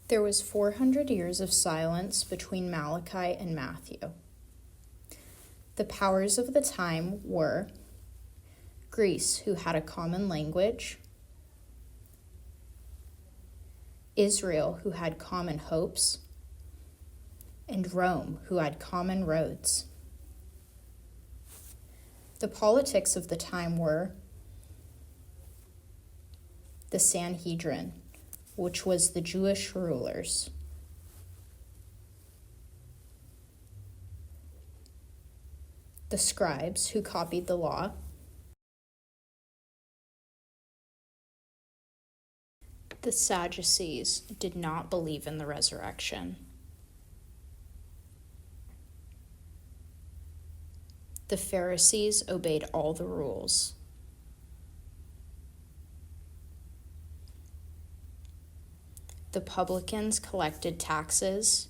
There was 400 years of silence between Malachi and Matthew. The powers of the time were Greece, who had a common language, Israel, who had common hopes, and Rome, who had common roads. The politics of the time were the Sanhedrin, which was the Jewish rulers, the scribes, who copied the law, the Sadducees did not believe in the resurrection, the Pharisees obeyed all the rules, the publicans collected taxes,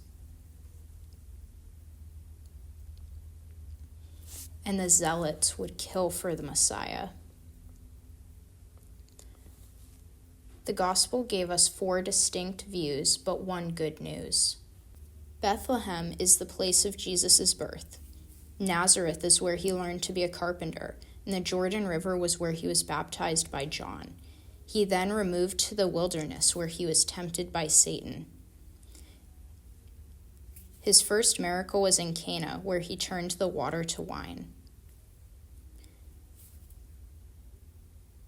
and the zealots would kill for the Messiah. The gospel gave us 4 distinct views, but one good news. Bethlehem is the place of Jesus' birth. Nazareth is where he learned to be a carpenter, and the Jordan River was where he was baptized by John. He then removed to the wilderness where he was tempted by Satan. His first miracle was in Cana, where he turned the water to wine.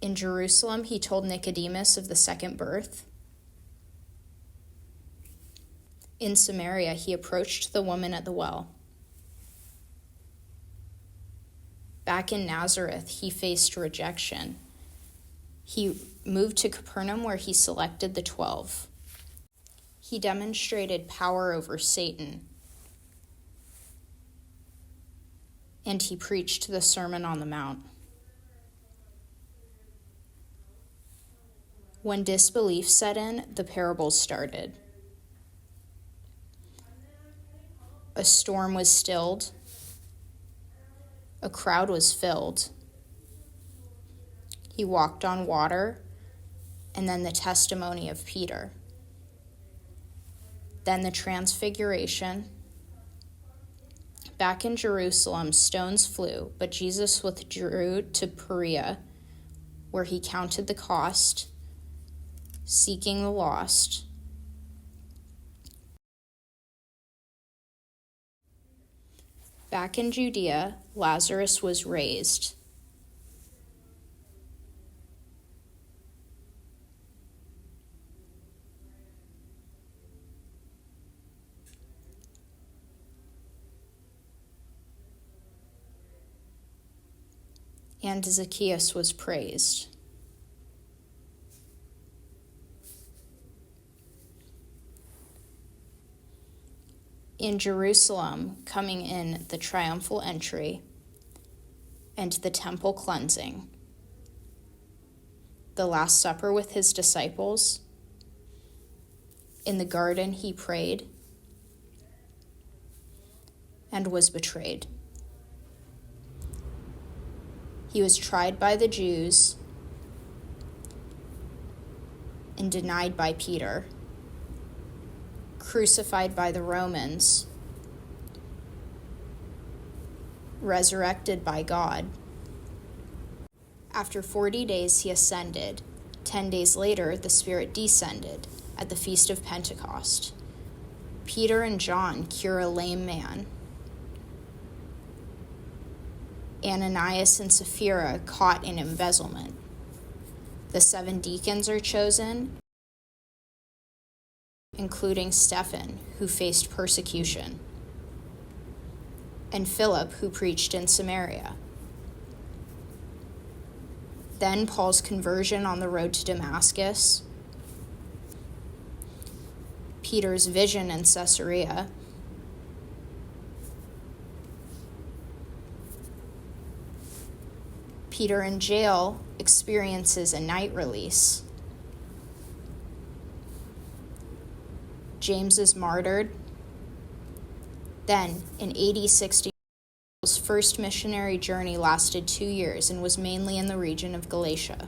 In Jerusalem, he told Nicodemus of the second birth. In Samaria, he approached the woman at the well. Back in Nazareth, he faced rejection. He moved to Capernaum, where he selected the 12. He demonstrated power over Satan, and he preached the Sermon on the Mount. When disbelief set in, the parables started. A storm was stilled. A crowd was filled. He walked on water, and then the testimony of Peter. Then the transfiguration. Back in Jerusalem, stones flew, but Jesus withdrew to Perea, where he counted the cost, seeking the lost. Back in Judea, Lazarus was raised. And Zacchaeus was praised. In Jerusalem, coming in the triumphal entry and the temple cleansing, the Last Supper with his disciples, in the garden he prayed and was betrayed. He was tried by the Jews and denied by Peter, crucified by the Romans, resurrected by God. After 40 days, he ascended. 10 days later, the Spirit descended at the Feast of Pentecost. Peter and John cure a lame man. Ananias and Sapphira caught in embezzlement. The 7 deacons are chosen, including Stephen, who faced persecution, and Philip, who preached in Samaria. Then Paul's conversion on the road to Damascus, Peter's vision in Caesarea, Peter in jail experiences a night release. James is martyred. Then, in AD 60, Paul's first missionary journey lasted 2 years and was mainly in the region of Galatia.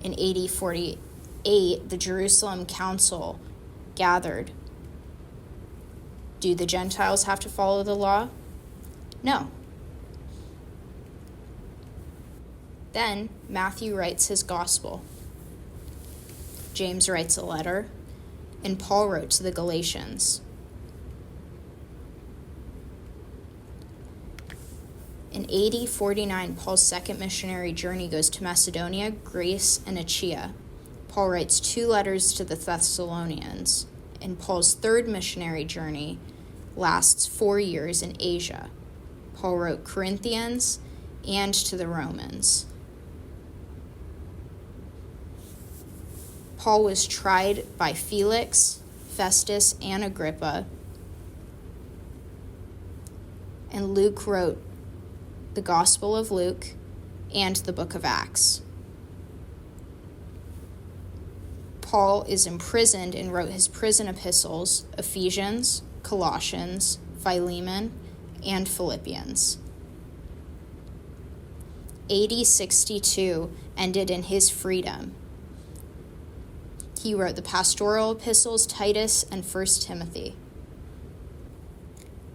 In AD 48, the Jerusalem Council gathered. Do the Gentiles have to follow the law? No. Then Matthew writes his gospel. James writes a letter, and Paul wrote to the Galatians. In AD 49, Paul's second missionary journey goes to Macedonia, Greece, and Achaia. Paul writes 2 letters to the Thessalonians, and Paul's third missionary journey lasts 4 years in Asia. Paul wrote Corinthians and to the Romans. Paul was tried by Felix, Festus, and Agrippa, and Luke wrote the Gospel of Luke and the book of Acts. Paul is imprisoned and wrote his prison epistles, Ephesians, Colossians, Philemon, and Philippians. AD 62 ended in his freedom. He wrote the pastoral epistles, Titus and 1 Timothy.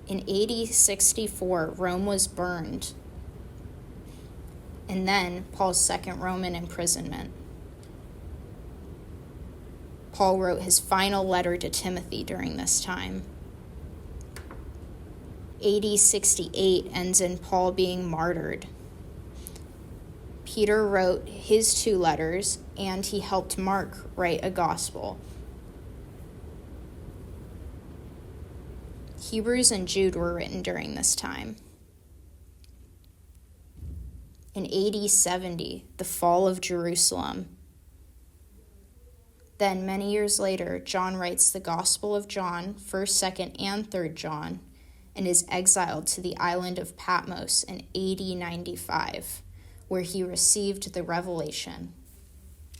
In AD 64, Rome was burned, and then Paul's second Roman imprisonment. Paul wrote his final letter to Timothy during this time. AD 68 ends in Paul being martyred. Peter wrote his 2 letters, and he helped Mark write a gospel. Hebrews and Jude were written during this time. In AD 70, the fall of Jerusalem. Then, many years later, John writes the Gospel of John, 1st, 2nd, and 3rd John, and is exiled to the island of Patmos in AD 95, where he received the revelation.